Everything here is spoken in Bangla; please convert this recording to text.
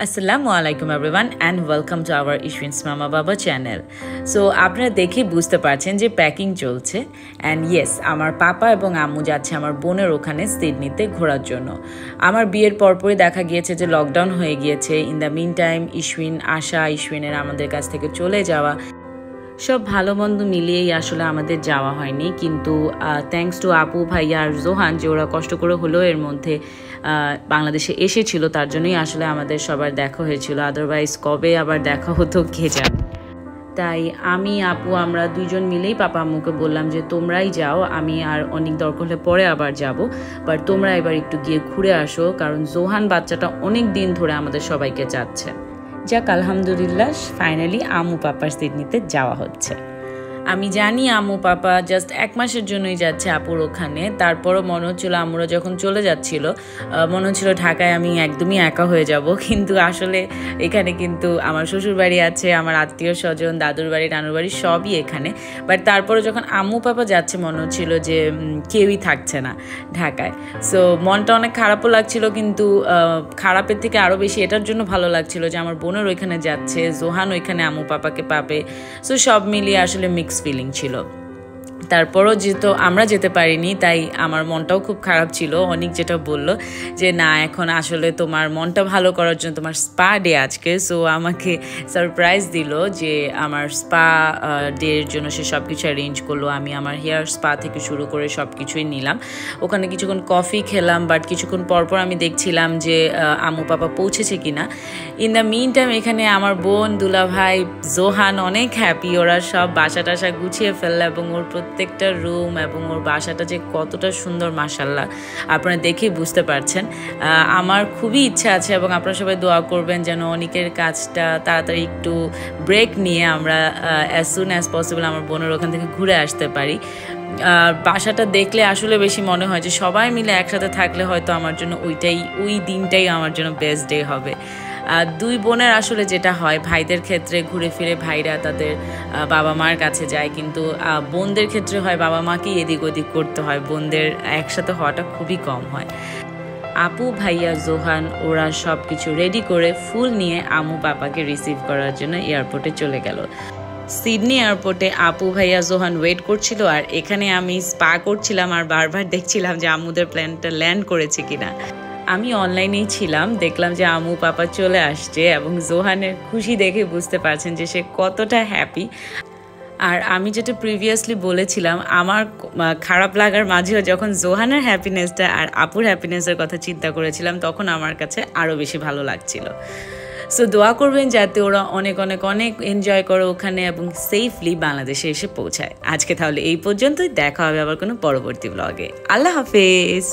আসসালামু আলাইকুম everyone and welcome to our ইশউইনস মামা বাবা চ্যানেল। সো আপনারা দেখে বুঝতে পারছেন যে প্যাকিং চলছে অ্যান্ড ইয়েস, আমার পাপা এবং আম্মু যাচ্ছে আমার বোনের ওখানে সিডনিতে ঘোরার জন্য। আমার বিয়ের পরপরই দেখা গিয়েছে যে লকডাউন হয়ে গিয়েছে। ইন দ্য মিন টাইম ইশউইন আসা, ইশউইনের আমাদের কাছ থেকে চলে যাওয়া, সব ভালো মন্দ মিলিয়েই আসলে আমাদের যাওয়া হয়নি। কিন্তু থ্যাঙ্কস টু আপু, ভাইয়া আর জোহান যে ওরা কষ্ট করে হলেও এর মধ্যে বাংলাদেশে এসেছিল, তার জন্যই আসলে আমাদের সবার দেখা হয়েছিল। আদারওয়াইজ কবে আবার দেখা হতো কে জানে। তাই আমি আপু আমরা দুইজন মিলেই পাপা আম্মুকে বললাম যে তোমরাই যাও, আমি আর অনেক দরকার হলে পরে আবার যাব, বাট তোমরা এবার একটু গিয়ে ঘুরে আসো, কারণ জোহান বাচ্চাটা অনেক দিন ধরে আমাদের সবাইকে চাচ্ছে। যাক আলহামদুলিল্লাহ, ফাইনালি আম্মু পাপার সিডনিতে যাওয়া হচ্ছে। আমি জানি আম্মু পাপা জাস্ট 1 মাসের জন্যই যাচ্ছে আপুর ওখানে। তারপরও মনে হচ্ছিল আম্মুরা যখন চলে যাচ্ছিল মনে হচ্ছিল ঢাকায় আমি একদমই একা হয়ে যাব, কিন্তু আসলে এখানে কিন্তু আমার শ্বশুর বাড়ি আছে, আমার আত্মীয় স্বজন, দাদুর বাড়ি, নানুর বাড়ি সবই এখানে। বাট তারপরে যখন আম্মু পাপা যাচ্ছে মনে হচ্ছিল যে কেউই থাকছে না ঢাকায়। সো মনটা অনেক খারাপও লাগছিল, কিন্তু খারাপের থেকে আরও বেশি এটার জন্য ভালো লাগছিল যে আমার বোনের ওইখানে যাচ্ছে, জোহান ওইখানে আম্মু পাপাকে পাবে। সো সব মিলিয়ে আসলে মিক্স ফিলিং ছিল। তারপরও যেহেতু আমরা যেতে পারিনি তাই আমার মনটাও খুব খারাপ ছিল। অনেক যেটা বললো যে না, এখন আসলে তোমার মনটা ভালো করার জন্য তোমার স্পা ডে আজকে। সো আমাকে সারপ্রাইজ দিল যে আমার স্পা ডের জন্য সে সব কিছু অ্যারেঞ্জ করলো। আমি আমার হেয়ার স্পা থেকে শুরু করে সব কিছুই নিলাম। ওখানে কিছুক্ষণ কফি খেলাম, বাট কিছুক্ষণ পরপর আমি দেখছিলাম যে আম্মু পাপা পৌঁছেছে কিনা। ইন দ্য মিন টাইম এখানে আমার বোন, দুলা ভাই, জোহান অনেক হ্যাপি। ওরা সব বাসা টাসা গুছিয়ে ফেললো এবং ওর প্রত্যেকটা রুম এবং ওর বাসাটা যে কতটা সুন্দর মাশাআল্লাহ আপনারা দেখেই বুঝতে পারছেন। আমার খুবই ইচ্ছা আছে এবং আপনারা সবাই দোয়া করবেন যেন অনেকের কাজটা তাড়াতাড়ি একটু ব্রেক নিয়ে আমরা অ্যাজ সুন অ্যাজ পসিবল আমার বোনের ওখান থেকে ঘুরে আসতে পারি। বাসাটা দেখলে আসলে বেশি মনে হয় যে সবাই মিলে একসাথে থাকলে হয়তো আমার জন্য ওই দিনটাই আমার জন্য বেস্ট ডে হবে। দুই বোনের আসলে যেটা হয়, ভাইদের ক্ষেত্রে ঘুরে ফিরে ভাইরা তাদের বাবা মার কাছে যায়, কিন্তু বোনদের ক্ষেত্রে হয় বাবা মাকেই এদিক ওদিক করতে হয়, বোনদের একসাথে হওয়াটা খুবই কম হয়। আপু, ভাইয়া, জোহান ওরা সব কিছু রেডি করে ফুল নিয়ে আম্মু পাপাকে রিসিভ করার জন্য এয়ারপোর্টে চলে গেল। সিডনি এয়ারপোর্টে আপু, ভাইয়া, জোহান ওয়েট করছিল, আর এখানে আমি স্পা করছিলাম আর বারবার দেখছিলাম যে আম্মুদের প্ল্যানটা ল্যান্ড করেছে কিনা। আমি অনলাইনেই ছিলাম, দেখলাম যে আম্মু পাপা চলে আসছে এবং জোহানের খুশি দেখে বুঝতে পারছেন যে সে কতটা হ্যাপি। আর আমি যেটা প্রিভিয়াসলি বলেছিলাম, আমার খারাপ লাগার মাঝেও যখন জোহানের হ্যাপিনেসটা আর আপুর হ্যাপিনেসের কথা চিন্তা করেছিলাম তখন আমার কাছে আরও বেশি ভালো লাগছিল। সো দোয়া করবেন যাতে ওরা অনেক অনেক অনেক এনজয় করে ওখানে এবং সেফলি বাংলাদেশে এসে পৌঁছায়। আজকে তাহলে এই পর্যন্তই, দেখা হবে আবার কোনো পরবর্তী ব্লগে। আল্লাহ হাফেজ।